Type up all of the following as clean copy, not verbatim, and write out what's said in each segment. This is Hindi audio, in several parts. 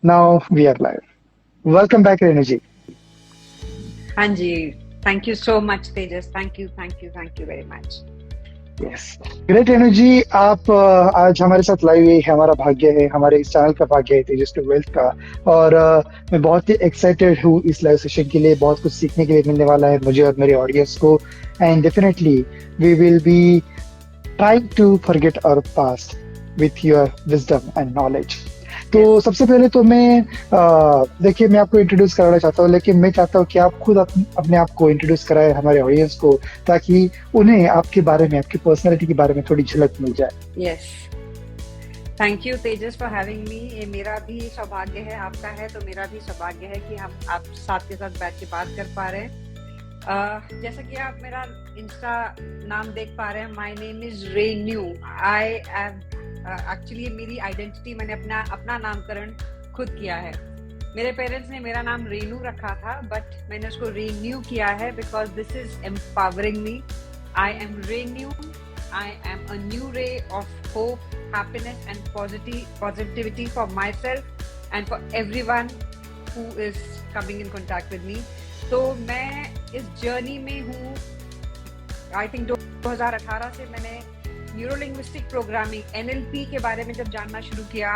Now we are live. Welcome back, Renuji. हाँ जी, thank you so much Tejas, thank you very much. Yes. Great Renuji, आप आज हमारे साथ लाइव है, हमारा भाग्य है, हमारे इस चैनल का भाग्य है, तेजस टू वेल्थ का। और मैं बहुत ही एक्साइटेड हूँ इस लाइव सेशन के लिए। बहुत कुछ सीखने के लिए मिलने वाला है मुझे और मेरे ऑडियंस को। And definitely we will be trying to forget our past with your wisdom and knowledge. तो सबसे पहले तो देखिए, मैं आपको इंट्रोड्यूस कराना चाहता हूँ, लेकिन मैं चाहता हूँ कि आप खुद अपने आप को इंट्रोड्यूस कराए हमारे ऑडियंस को, ताकि उन्हें आपके बारे में, आपकी पर्सनालिटी के बारे में थोड़ी झलक मिल जाए। Yes, thank you Tejas for having me. ये मेरा भी सौभाग्य है, आपका है तो मेरा भी सौभाग्य है कि हम आप साथ के साथ बैठ के बात कर पा रहे हैं। जैसा कि आप मेरा इंस्टा नाम देख पा रहे हैं, my name is renew. I am actually मेरी आइडेंटिटी, मैंने अपना नामकरण खुद किया है। मेरे पेरेंट्स ने मेरा नाम रेनू रखा था, बट मैंने उसको रेन्यू किया है because this is empowering me. I am renew, I am a new ray of hope, happiness and positivity for myself and for everyone who is coming in contact with me. तो मैं इस जर्नी में हूँ। आई थिंक 2018 से मैंने न्यूरोलिंग्विस्टिक प्रोग्रामिंग NLP के बारे में जब जानना शुरू किया,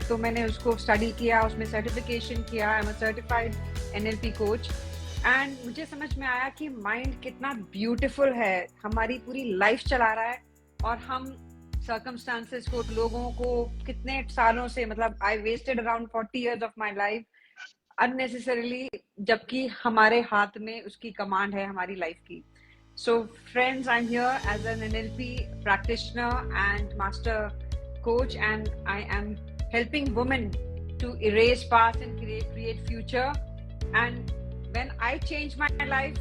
तो मैंने उसको स्टडी किया, उसमें सर्टिफिकेशन किया। I am a certified NLP coach. And मुझे समझ में आया कि माइंड कितना ब्यूटीफुल है, हमारी पूरी लाइफ चला रहा है और हम सर्कमस्टांसेस को, लोगों को कितने सालों से, मतलब I wasted around 40 years of my life unnecessarily, जबकि हमारे हाथ में उसकी कमांड है हमारी लाइफ की। So friends, I am here as an NLP practitioner and master coach, and I am helping women to erase past and create future. And when I changed my life,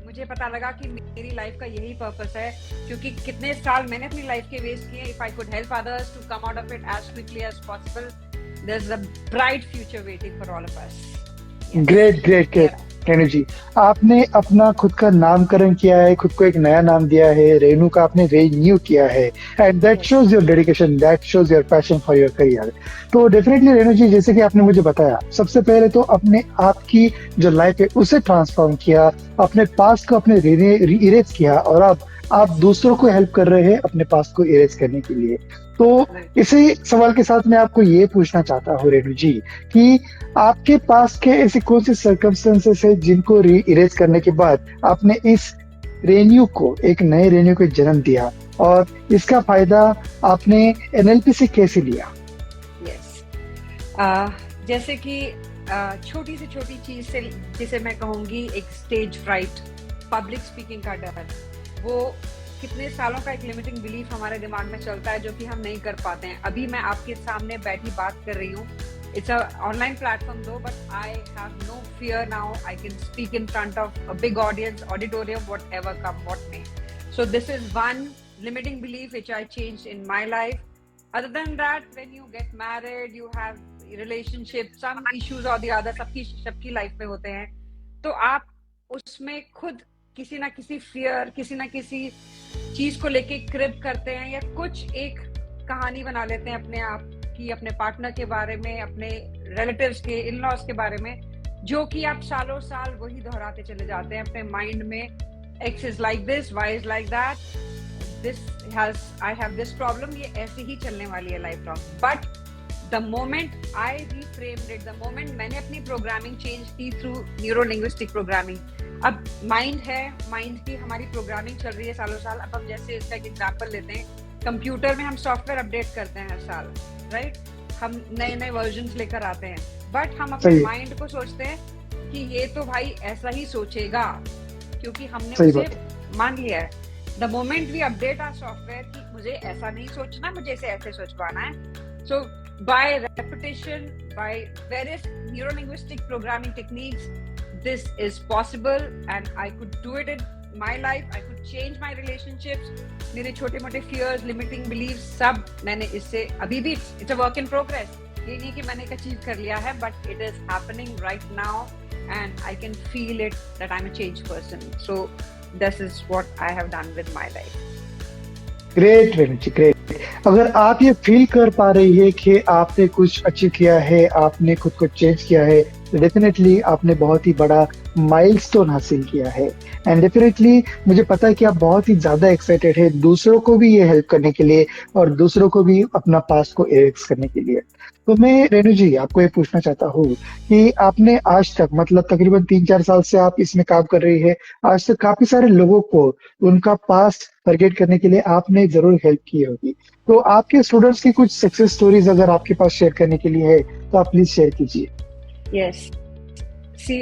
मुझे पता लगा कि मेरी लाइफ का यही पर्पस है, क्योंकि कितने साल मैंने अपनी लाइफ के वेस्ट किए। If I could help others to come out of it as quickly as possible, there is a bright future waiting for all of us. Great great great Renu ji, आपने अपना खुद का नामकरण किया है, खुद को एक नया नाम दिया है, रेणु का आपने रेन्यू किया है। And that shows your dedication, that shows your passion for your career. तो डेफिनेटली रेणु जी, जैसे कि आपने मुझे बताया, सबसे पहले तो अपने आप की जो लाइफ है उसे ट्रांसफॉर्म किया, अपने पास्ट को अपने इरेज किया, और अब आप दूसरों को हेल्प कर रहे हैं अपने पास्ट को इरेज करने के लिए। तो इसी सवाल के साथ मैं आपको ये पूछना चाहता हूँ रेणु जी, कि आपके पास के ऐसे कौन से सर्कमस्टेंसेस है जिनको इरेज करने के बाद आपने इस रेन्यू को, एक नए रेन्यू को जन्म दिया, और इसका फायदा आपने NLP से कैसे लिया? जैसे कि छोटी से छोटी चीज से, जिसे मैं कहूंगी एक स्टेज फ्राइट, पब्लिक स्पीकिंग का डर, वो कितने सालों का एक लिमिटिंग बिलीफ हमारे दिमाग में चलता है जो कि हम नहीं कर पाते हैं। अभी मैं आपके सामने बैठी बात कर रही हूँ, it's a online platform though, but I have no fear now. I can speak in front of a big audience, auditorium, whatever come what may. So this is one limiting belief which I changed in my life. Other than that, when you get married, you have relationship, some issues or the other, सबकी लाइफ में होते हैं, तो आप उसमें खुद किसी ना किसी फियर, किसी ना किसी चीज को लेके क्रिप करते हैं, या कुछ एक कहानी बना लेते हैं अपने आप की, अपने पार्टनर के बारे में, अपने रिलेटिव्स के, इन लॉज के बारे में, जो कि आप सालों साल वही दोहराते चले जाते हैं अपने माइंड में। X is like this, Y is like that, I have this problem, ये ऐसे ही चलने वाली है life long. But the moment I reframed it, the moment मैंने अपनी प्रोग्रामिंग चेंज की थ्रू न्यूरो लिंग्विस्टिक प्रोग्रामिंग, अब माइंड है, माइंड की हमारी प्रोग्रामिंग चल रही है सालों साल। अब हम जैसे इसका एक एग्जांपल लेते हैं, कंप्यूटर में हम सॉफ्टवेयर अपडेट करते हैं हर साल, राइट? हम नए वर्जन्स लेकर आते हैं, बट हम अपने माइंड को सोचते हैं कि ये तो भाई ऐसा ही सोचेगा, क्योंकि हमने उसे मान लिया है। The moment we update our software कि मुझे ऐसा नहीं सोचना, मुझे इसे ऐसे सोचवाना है। So by repetition, by various neurolinguistic programming techniques, this is possible and I could do it in my life. I could change my relationships. मेरे छोटे मोटे fears, limiting beliefs, सब मैंने इससे, अभी भी it's a work in progress. ये नहीं कि मैंने एक achieve कर लिया है, but it is happening right now and I can feel it that I'm a changed person. So this is what I have done with my life. Great Renu ji, great. अगर आप ये फील कर पा रही है कि आपने कुछ अचीव किया है, आपने खुद को चेंज किया है, तो डेफिनेटली आपने बहुत ही बड़ा माइलस्टोन हासिल किया है। एंड डेफिनेटली मुझे पता है कि आप बहुत ही ज्यादा एक्साइटेड है दूसरों को भी ये हेल्प करने के लिए और दूसरों को भी अपना पास्ट को एरेक्स करने के लिए। तो मैं रेणु जी आपको ये पूछना चाहता हूँ कि आपने आज तक मतलब तकरीबन 3-4 साल से आप इसमें काम कर रही है, आज तक काफी सारे लोगों को उनका पास्ट फॉरगेट करने के लिए आपने जरूर हेल्प की होगी। तो आपके स्टूडेंट्स की कुछ सक्सेस स्टोरीज अगर आपके पास शेयर करने के लिए है तो आप प्लीज शेयर कीजिए। यस, सी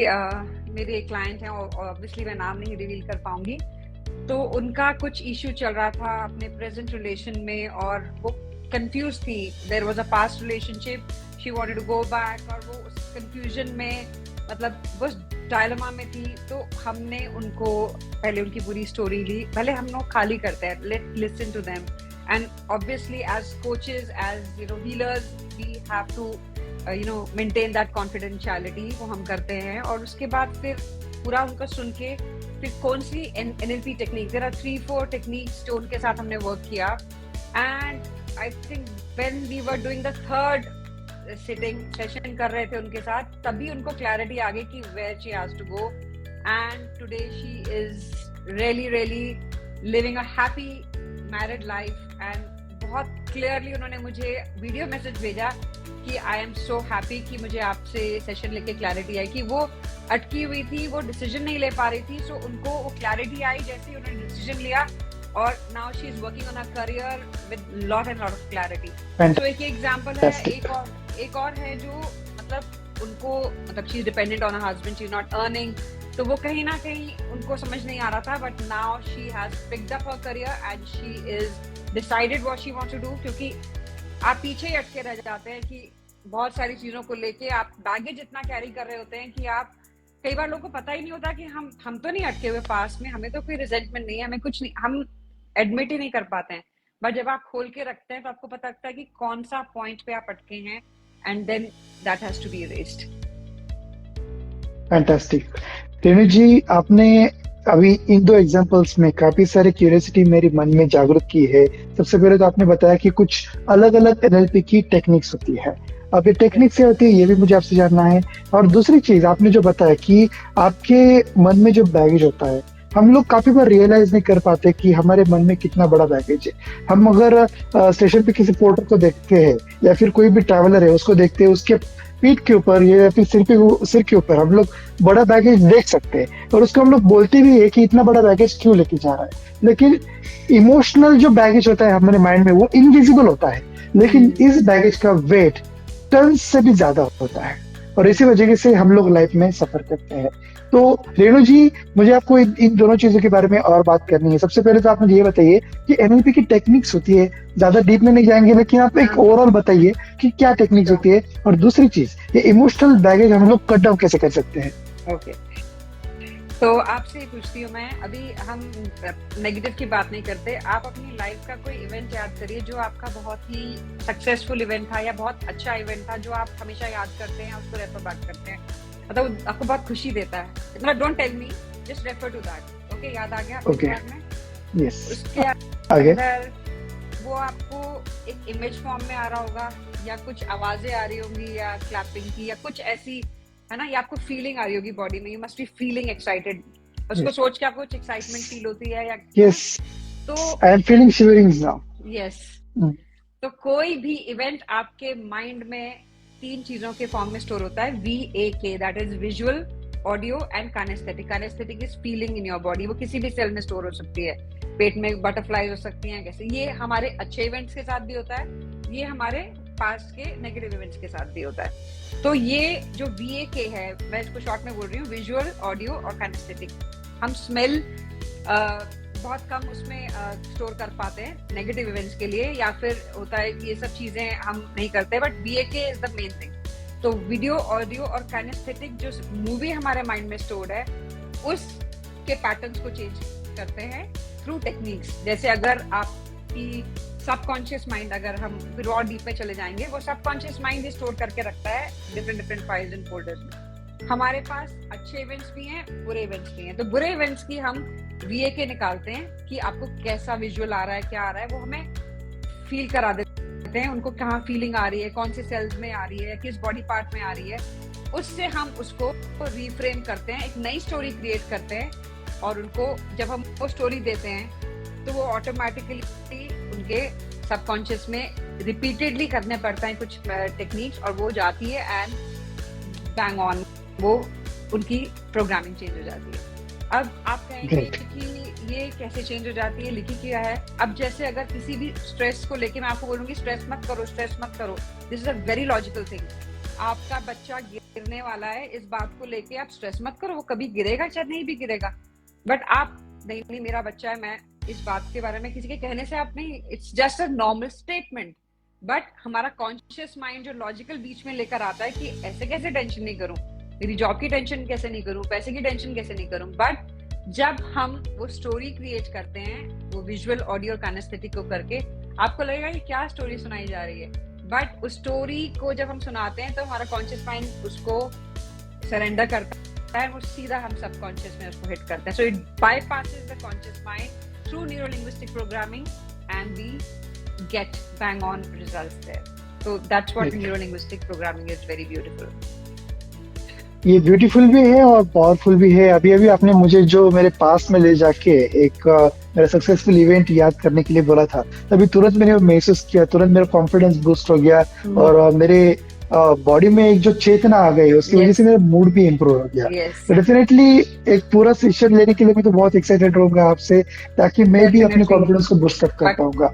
मेरे एक क्लाइंट हैं, ऑब्वियसली मैं नाम नहीं रिवील कर पाऊंगी। तो उनका कुछ इश्यू चल रहा था अपने प्रेजेंट रिलेशन में और वो कंफ्यूज थी। There was a past relationship, she wanted to go back, और वो उस कंफ्यूजन में मतलब वो डायलेमा में थी। तो हमने उनको पहले उनकी पूरी स्टोरी ली, पहले हम लोग खाली करते हैं, let listen to them, and obviously as coaches, as you know healers, we have to maintain that confidentiality, वो हम करते हैं। और उसके बाद फिर पूरा उनका सुन के फिर कौन सी NLP technique, there are 3-4 techniques जो उनके साथ हमने वर्क किया। And I think when we were doing the third sitting session कर रहे थे उनके साथ, तभी उनको क्लैरिटी आ गई कि where she has to go. And today she is really living a happy married life. And बहुत क्लियरली उन्होंने मुझे वीडियो मैसेज भेजा कि आई एम सो हैप्पी कि मुझे आपसे सेशन लेके क्लैरिटी आई, कि वो अटकी हुई थी, वो डिसीजन नहीं ले पा रही थी। सो उनको वो क्लैरिटी आई जैसे ही उन्होंने डिसीजन लिया, और now she is working on a career with lot of clarity. तो एक एग्जांपल है। एक और है जो मतलब उनको मतलब she is dependent on her husband, she is not earning, तो वो कहीं ना कहीं उनको समझ नहीं आ रहा था। But now she has picked up her career and she is decided what she wants to do. क्योंकि आप पीछे ही अटके रह जाते हैं कि बहुत सारी चीजों को लेके आप बैगेज इतना कैरी कर रहे होते हैं कि आप कई बार लोगों को पता ही नहीं होता कि हम तो नहीं अटके हुए पास में, हमें तो कोई रिजेंटमेंट नहीं है, हमें कुछ नहीं, हम एडमिट ही नहीं कर पाते हैं। बट जब आप खोल के रखते हैं तो आपको पता लगता है कि कौन सा पॉइंट पे आप अटके हैं, and then that has to be erased. Fantastic. Renu ji आपने अभी इन 2 एग्जांपल्स में काफी सारे क्यूरियोसिटी मेरे मन में जागृत की है। सबसे पहले तो आपने बताया कि कुछ अलग अलग NLP की टेक्निक्स होती है, अब ये टेक्निक से होती है ये भी मुझे आपसे जानना है। और दूसरी चीज आपने जो बताया कि आपके मन में जो बैगेज होता है, हम लोग काफी बार रियलाइज नहीं कर पाते कि हमारे मन में कितना बड़ा बैगेज है। हम अगर स्टेशन पे किसी पोर्टर को देखते हैं या फिर कोई भी ट्रैवलर है उसको देखते हैं, उसके पीठ के ऊपर या फिर सिर के ऊपर हम लोग बड़ा बैगेज देख सकते हैं, और उसको हम लोग बोलते भी है कि इतना बड़ा बैगेज क्यों लेके जा रहा है। लेकिन इमोशनल जो बैगेज होता है हमारे माइंड में वो इनविजिबल होता है, लेकिन इस बैगेज का वेट टन से भी ज्यादा होता है, और इसी वजह से हम लोग लाइफ में सफर करते हैं। तो रेणु जी मुझे आपको इन दोनों चीजों के बारे में और बात करनी है। सबसे पहले तो आप मुझे ये बताइए कि NLP की टेक्निक्स होती है, ज्यादा डीप में नहीं जाएंगे, लेकिन आप एक ओवरऑल बताइए कि क्या टेक्निक्स होती है। और दूसरी चीज, ये इमोशनल बैगेज हम लोग कट डाउन कैसे कर सकते हैं। ओके, तो आपसे पूछती हूँ मैं, अभी हम नेगेटिव की बात नहीं करते, आप अपनी लाइफ का कोई इवेंट याद करिए जो आपका बहुत ही सक्सेसफुल इवेंट था या बहुत अच्छा इवेंट था जो आप हमेशा याद करते हैं, उसको रेफर बैक करते हैं, मतलब आपको बहुत खुशी देता है। मतलब don't tell me, just refer to that. Okay, याद आ गया आपके दिमाग में? यस, उसके आगे अंदर वो आपको एक इमेज फॉर्म में आ रहा होगा, या कुछ आवाजें आ रही होंगी, या क्लैपिंग की, या कुछ ऐसी है ना, या आपको फीलिंग आ रही होगी बॉडी में, you must be feeling excited. उसको सोच के आपको कुछ एक्साइटमेंट फील होती है, या यस, तो I am feeling shiverings now. Yes, तो कोई भी इवेंट आपके माइंड में 3 चीजों के फॉर्म में स्टोर होता है, VAK, that is visual, audio and kinesthetic. Kinesthetic is feeling in your body, वो किसी भी सेल में स्टोर हो सकती है, पेट में बटरफ्लाईज हो सकती हैं, कैसे। ये हमारे अच्छे इवेंट्स के साथ भी होता है, ये हमारे पास्ट के नेगेटिव इवेंट्स के साथ भी होता है। तो ये जो VAK है, मैं इसको शॉर्ट में बोल रही हूँ, विजुअल, ऑडियो और काइनेस्थेटिक। हम स्मेल बहुत कम उसमें स्टोर कर पाते हैं नेगेटिव इवेंट्स के लिए, या फिर होता है कि ये सब चीजें हम नहीं करते, but VAK is the main thing. तो वीडियो, ऑडियो और काइनेस्थेटिक जो मूवी हमारे माइंड में स्टोर्ड है, उसके पैटर्न्स को चेंज करते हैं थ्रू टेक्निक्स। जैसे अगर आपकी सबकॉन्शियस माइंड, अगर हम फिर और डीप में चले जाएंगे, वो सबकॉन्शियस माइंड ही स्टोर करके रखता है डिफरेंट फाइल्स एंड फोल्डर्स में। हमारे पास अच्छे इवेंट्स भी हैं, बुरे इवेंट्स भी हैं। तो बुरे इवेंट्स की हम VAK निकालते हैं कि आपको कैसा विजुअल आ रहा है, क्या आ रहा है, वो हमें फील करा देते हैं, उनको कहाँ फीलिंग आ रही है, कौन से सेल्स में आ रही है, किस बॉडी पार्ट में आ रही है, उससे हम उसको रिफ्रेम करते हैं, एक नई स्टोरी क्रिएट करते हैं और उनको जब हम वो स्टोरी देते हैं तो वो ऑटोमेटिकली उनके सबकॉन्शियस में रिपीटेडली करने पड़ता है कुछ टेक्निक्स और वो जाती है एंड बैंग ऑन, वो उनकी प्रोग्रामिंग चेंज हो जाती है। अब आप कहेंगे कि ये कैसे चेंज हो जाती है, लिखी किया है। अब जैसे अगर किसी भी स्ट्रेस को लेके मैं आपको बोलूंगी स्ट्रेस मत करो, स्ट्रेस मत करो, this is a very logical thing. आपका बच्चा गिरने वाला है, इस बात को लेके आप स्ट्रेस मत करो, वो कभी गिरेगा चाहे नहीं भी गिरेगा, बट आप नहीं मेरा बच्चा है, मैं इस बात के बारे में किसी के कहने से आप नहीं, it's just a normal statement. But हमारा कॉन्शियस माइंड जो लॉजिकल बीच में लेकर आता है कि ऐसे कैसे टेंशन नहीं करूं, मेरी जॉब की टेंशन कैसे नहीं करूं, पैसे की टेंशन कैसे नहीं करूं। बट जब हम वो स्टोरी क्रिएट करते हैं, वो विजुअल, ऑडियो और काइनेस्थेटिक को करके, आपको लगेगा कि क्या स्टोरी सुनाई जा रही है, बट उस स्टोरी को जब हम सुनाते हैं तो हमारा कॉन्शियस माइंड उसको सरेंडर करता है, वो सीधा हम सबकॉन्शियस में उसको हिट करता है। So it bypasses the conscious mind through neuro linguistic programming and we get bang on results there. So that's what neuro linguistic programming is, very beautiful. ये ब्यूटीफुल भी है और पावरफुल भी है। अभी अभी आपने मुझे जो मेरे पास में ले जाके एक मेरा सक्सेसफुल इवेंट याद करने के लिए बोला था, तभी तुरंत मैंने महसूस किया, तुरंत मेरा कॉन्फिडेंस बूस्ट हो गया और मेरे बॉडी में एक जो चेतना आ गई, उसकी वजह से मेरा मूड भी इम्प्रूव हो गया। तो डेफिनेटली एक पूरा सेशन लेने के लिए मैं तो बहुत एक्साइटेड रहूंगा आपसे, ताकि मैं भी अपने कॉन्फिडेंस को बूस्ट अप कर पाऊंगा।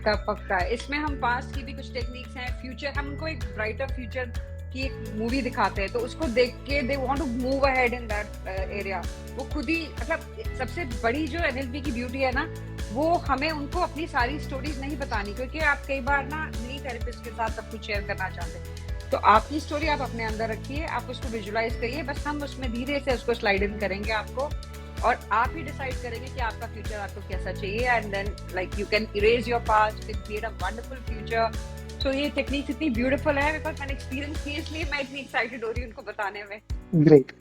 पक्का। इसमें हम पास्ट की भी कुछ टेक्निक्स हैं, फ्यूचर, हमको एक ब्राइटर फ्यूचर की एक मूवी दिखाते हैं तो उसको देख के they want to move ahead in that area. वो खुद ही, मतलब सबसे बड़ी जो एनएलपी की ब्यूटी है ना, वो हमें उनको अपनी सारी स्टोरीज नहीं बतानी, क्योंकि आप कई बार ना नई थेरेपिस्ट के साथ सब कुछ शेयर करना चाहते हैं, तो आपकी स्टोरी आप अपने अंदर रखिए, आप उसको विजुअलाइज करिए, बस हम उसमें धीरे से उसको स्लाइड इन करेंगे आपको, और आप ही डिसाइड करेंगे कि आपका फ्यूचर आपको कैसा चाहिए, and then like you can erase your past, you can create a wonderful future. So ये टेक्निक इतनी ब्यूटीफुल है, बिकॉज मैंने एक्सपीरियंस की, इसलिए मैं इतनी एक्साइटेड हो रही हूँ उनको बताने में। Great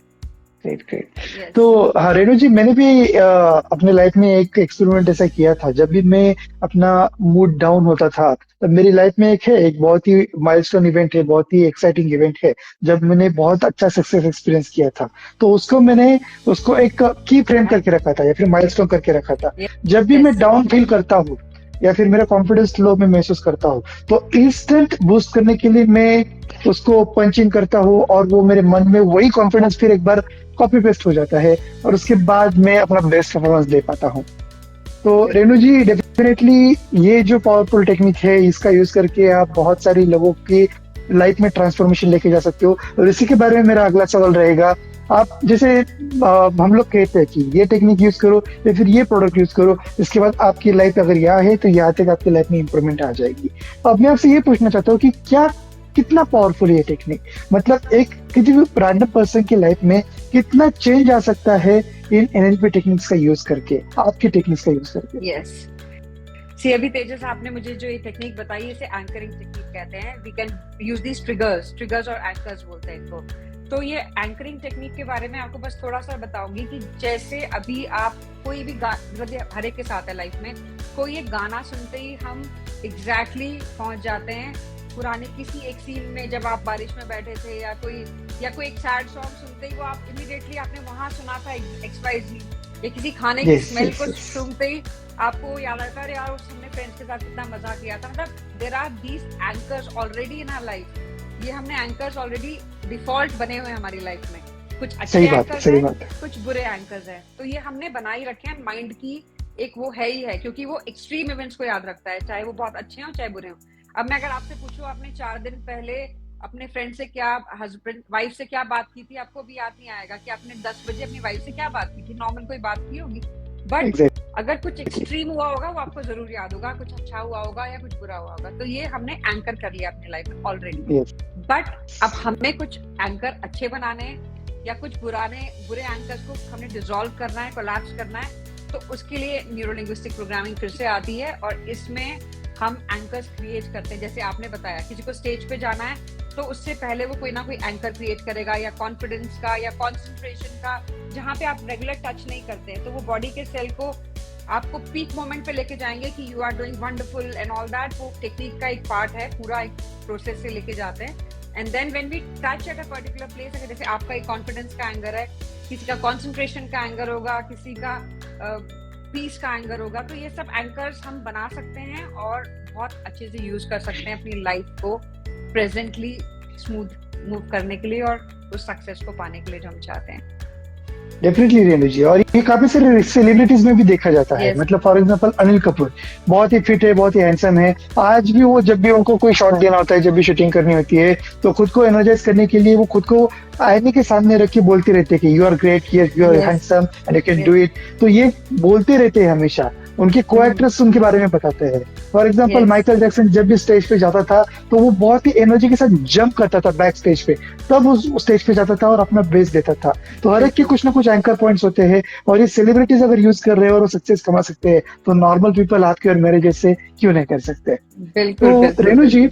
great great. तो हाँ रेणु जी, मैंने भी अपने लाइफ में एक एक्सपेरिमेंट ऐसा किया था। जब भी मैं अपना मूड डाउन होता था, तब मेरी लाइफ में एक बहुत ही माइलस्टोन इवेंट है, बहुत ही एक्साइटिंग इवेंट है, जब मैंने बहुत अच्छा सक्सेस एक्सपीरियंस किया था। तो मैंने उसको एक की फ्रेम करके रखा था, या फिर माइलस्टोन करके रखा था। जब भी मैं डाउन फील करता हूँ या फिर मेरा कॉन्फिडेंस लो में महसूस करता हूँ, तो इंस्टेंट बूस्ट करने के लिए मैं उसको पंचिंग करता हूँ, और वो मेरे मन में वही कॉन्फिडेंस फिर एक बार कॉपी पेस्ट हो जाता है, और उसके बाद मैं अपना बेस्ट परफॉर्मेंस दे पाता हूँ। तो रेणु जी, डेफिनेटली ये जो पावरफुल टेक्निक है, इसका यूज करके आप बहुत सारी लोगों की लाइफ में ट्रांसफॉर्मेशन लेके जा सकते हो। और इसी के बारे में मेरा अगला सवाल रहेगा, आप जैसे हम लोग कहते हैं कि ये टेक्निक यूज करो या फिर ये प्रोडक्ट यूज करो, इसके बाद आपकी लाइफ अगर यहाँ है तो यहाँ तक आपकी लाइफ में इंप्रूवमेंट आ जाएगी। अब मैं आपसे ये पूछना चाहता हूँ कि कितना पावरफुल है ये टेक्निक, मतलब एक किसी भी रैंडम पर्सन की लाइफ में कितना चेंज आ सकता है इन एनएलपी टेक्निक्स का यूज करके, आपकी टेक्निक्स का यूज करके। यस, सी अभी तेजस आपने मुझे जो ये टेक्निक बताई, इसे एंकरिंग टेक्निक कहते हैं। We can use these triggers और एंकर्स बोलते हैं इनको। तो ये एंकरिंग टेक्निक के बारे में आपको बस थोड़ा सा बताऊंगी कि जैसे अभी आप कोई भी हर एक के साथ है लाइफ में, कोई एक गाना सुनते ही हम एग्जैक्टली पहुंच जाते हैं पुराने किसी एक सीन में, जब आप बारिश में बैठे थे, या कोई एक सैड सॉन्ग सुनते ही वो आप इमीडिएटली आपने वहां सुना था XYZ, या किसी खाने की स्मेल को सुनते ही आपको याद आता है यार उस हमने फ्रेंड्स के साथ कितना मजा किया था। मतलब there are these anchors already in our life. ये हमने एंकर्स ऑलरेडी डिफॉल्ट बने हुए हैं हमारी लाइफ में। कुछ अच्छे एंकर्स हैं, कुछ बुरे एंकर्स हैं, तो ये हमने बनाए रखे हैं। माइंड की एक वो है ही है, क्योंकि वो एक्सट्रीम इवेंट्स को याद रखता है, चाहे वो बहुत अच्छे हों चाहे बुरे हों। अब मैं अगर आपसे पूछूं आपने 4 दिन पहले अपने फ्रेंड से क्या, हस्बैंड वाइफ से क्या बात की थी, आपको भी याद नहीं आएगा कि आपने 10 बजे अपनी वाइफ से क्या बात की थी। नॉर्मल कोई बात की होगी, बट अगर कुछ एक्सट्रीम हुआ होगा वो आपको जरूर याद होगा, कुछ अच्छा हुआ होगा या कुछ बुरा हुआ होगा। तो ये हमने एंकर कर लिया अपनी लाइफ में ऑलरेडी। बट अब हमें कुछ एंकर अच्छे बनाने हैं या कुछ बुरे एंकर्स को हमने डिसॉल्व करना है, कोलैप्स करना है, तो उसके लिए न्यूरो लिंग्विस्टिक प्रोग्रामिंग फिर से आती है। और इसमें हम एंकर्स क्रिएट करते हैं। जैसे आपने बताया किसी को स्टेज पे जाना है, तो उससे पहले वो कोई ना कोई एंकर क्रिएट करेगा, या कॉन्फिडेंस का या कॉन्सेंट्रेशन का, जहाँ पे आप रेगुलर टच नहीं करते हैं, तो वो बॉडी के सेल को आपको पीक मोमेंट पे लेके जाएंगे कि you are doing wonderful and all that, वो टेक्निक का एक पार्ट है, पूरा एक प्रोसेस से लेके जाते हैं। And then when we touch at a particular place, अगर जैसे आपका एक कॉन्फिडेंस का एंगर है, किसी का कंसंट्रेशन का एंगर होगा, किसी का पीस का एंगर होगा, तो ये सब एंकर्स हम बना सकते हैं और बहुत अच्छे से यूज कर सकते हैं अपनी लाइफ को प्रेजेंटली स्मूथ मूव करने के लिए और उस सक्सेस को पाने के लिए जो हम चाहते हैं। डेफिनेटली रेणु जी, और ये काफी सारे सेलिब्रिटीज में भी देखा जाता है। Yes. मतलब फॉर एग्जांपल अनिल कपूर बहुत ही फिट है, बहुत ही हैंडसम है। आज भी वो जब भी उनको कोई शॉट देना होता है, जब भी शूटिंग करनी होती है, तो खुद को एनर्जाइज करने के लिए वो खुद को आईने के सामने रख के बोलते रहते हैं कि you are great, you are Yes. Handsome and you can do it. तो ये बोलते रहते हैं हमेशा, उनके को एक्ट्रेस उनके बारे में बताते हैं। For example Yes. Michael Jackson जब भी स्टेज पे जाता था तो वो बहुत ही एनर्जी के साथ जंप करता था बैक स्टेज पे, तब उस स्टेज पे जाता था और अपना बेस्ट देता था। तो हर एक के कुछ ना कुछ एंकर पॉइंट्स होते हैं, और ये सेलिब्रिटीज अगर यूज कर रहे हैं और वो सक्सेस कमा सकते हैं, तो नॉर्मल पीपल आपके और मेरे जैसे क्यों नहीं कर सकते। बिल्कुल तो बिल्कुल रेणु जी,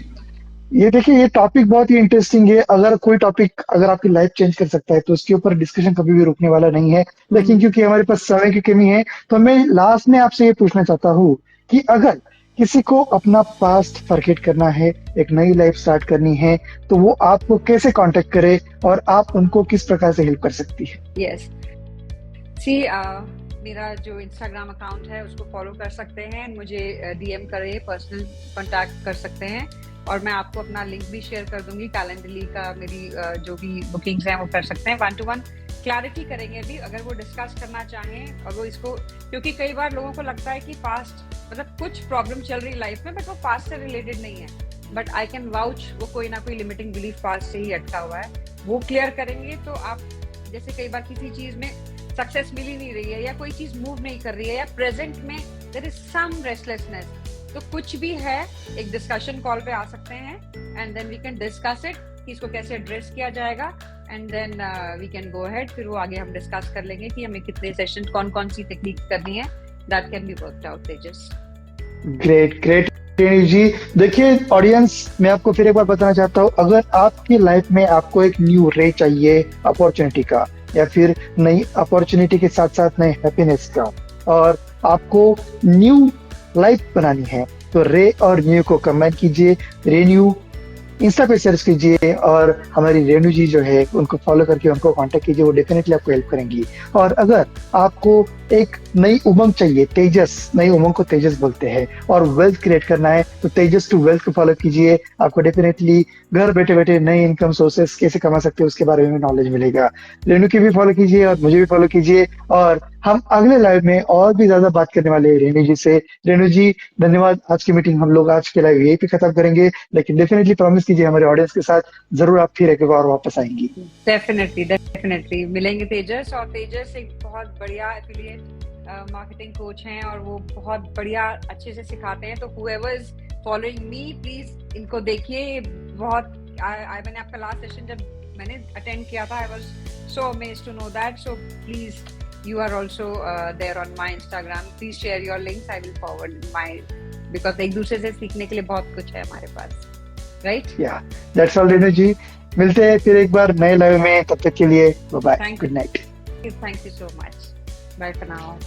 ये देखिए, ये टॉपिक बहुत ही इंटरेस्टिंग है। अगर कोई टॉपिक अगर आपकी लाइफ चेंज कर सकता है तो उसके ऊपर डिस्कशन कभी भी रुकने वाला नहीं है। लेकिन क्योंकि हमारे पास समय की कमी है, तो मैं लास्ट में आपसे ये पूछना चाहता हूँ कि अगर किसी को अपना पास्ट फॉरगेट करना है, एक नई लाइफ स्टार्ट करनी है, तो वो आपको कैसे कांटेक्ट करे और आप उनको किस प्रकार से हेल्प कर सकती है? यस सी, मेरा जो इंस्टाग्राम अकाउंट है उसको फॉलो कर सकते हैं, मुझे डीएम करे, पर्सनल कांटेक्ट कर सकते हैं, और मैं आपको अपना लिंक भी शेयर कर दूंगी। कैलेंडरली का मेरी जो भी बुकिंग्स हैं वो कर सकते हैं, 1-to-1 क्लैरिटी करेंगे भी अगर वो डिस्कस करना चाहें। और वो इसको, क्योंकि कई बार लोगों को लगता है कि पास्ट मतलब कुछ प्रॉब्लम चल रही लाइफ में, बट वो पास्ट से रिलेटेड नहीं है, बट आई कैन वाउच वो कोई ना कोई लिमिटिंग बिलीफ पास्ट से ही अटका हुआ है, वो क्लियर करेंगे। तो आप जैसे कई बार किसी चीज में सक्सेस मिल ही नहीं रही है, या कोई चीज मूव नहीं कर रही है, या प्रेजेंट में देयर इज सम रेस्टलेसनेस, तो कुछ भी है, एक डिस्कशन कॉल पे आ सकते हैं, and then we can discuss it कि इसको कैसे एड्रेस किया जाएगा, and then we can go ahead. फिर वो आगे हम डिस्कस कर लेंगे कि हमें कितने सेशन, कौन कौन सी टेक्निक करनी है, that can be worked out. Tejas, great great Renu ji. देखिए ऑडियंस, मैं आपको फिर एक बार बताना चाहता हूँ, अगर आपकी लाइफ में आपको एक न्यू रे चाहिए अपॉर्चुनिटी का, या फिर नई अपॉर्चुनिटी के साथ साथ नए हैप्पीनेस का, और आपको न्यू लाइफ बनानी है, तो रे और न्यू को कंबाइन कीजिए। रेन्यू इंस्टा पे सर्च कीजिए, और हमारी रेणु जी जो है उनको फॉलो करके उनको कांटेक्ट कीजिए, वो डेफिनेटली आपको हेल्प करेंगी। और अगर आपको एक नई उमंग चाहिए, तेजस, नई उमंग को तेजस बोलते हैं, और वेल्थ क्रिएट करना है, तो तेजस टू वेल्थ को फॉलो कीजिए। आपको डेफिनेटली घर बैठे बैठे नए इनकम सोर्सेस कैसे कमा सकते हैं उसके बारे में नॉलेज मिलेगा। रेणु की भी फॉलो कीजिए और मुझे भी फॉलो कीजिए, और हम अगले लाइव में और भी ज्यादा बात करने वाले हैं रेणु जी से। रेणु जी धन्यवाद। आज की मीटिंग हम लोग आज के लाइव यही पे खत्म करेंगे, लेकिन डेफिनेटली प्रॉमिस कीजिए हमारे ऑडियंस के साथ जरूर आप फिर एक बार वापस आएंगी। डेफिनेटली डेफिनेटली मिलेंगे तेजस। और तेजस एक बहुत बढ़िया एफिलिएट मार्केटिंग कोच हैं, और वो बहुत बढ़िया अच्छे से सिखाते हैं। तो whoever is following me, please इनको देखिए। बहुत मैंने आपका लास्ट सेशन जब मैंने अटेंड किया था, I was so amazed to know that. So please, you are also there on my Instagram. Please share your links. I will forward my, because एक दूसरे से सीखने के लिए बहुत कुछ है हमारे पास, right? Yeah, that's all Renu जी। मिलते हैं फिर एक बार नए लाइव में, तब तक के लिए bye bye, good night. Thank you so much. Bye for now.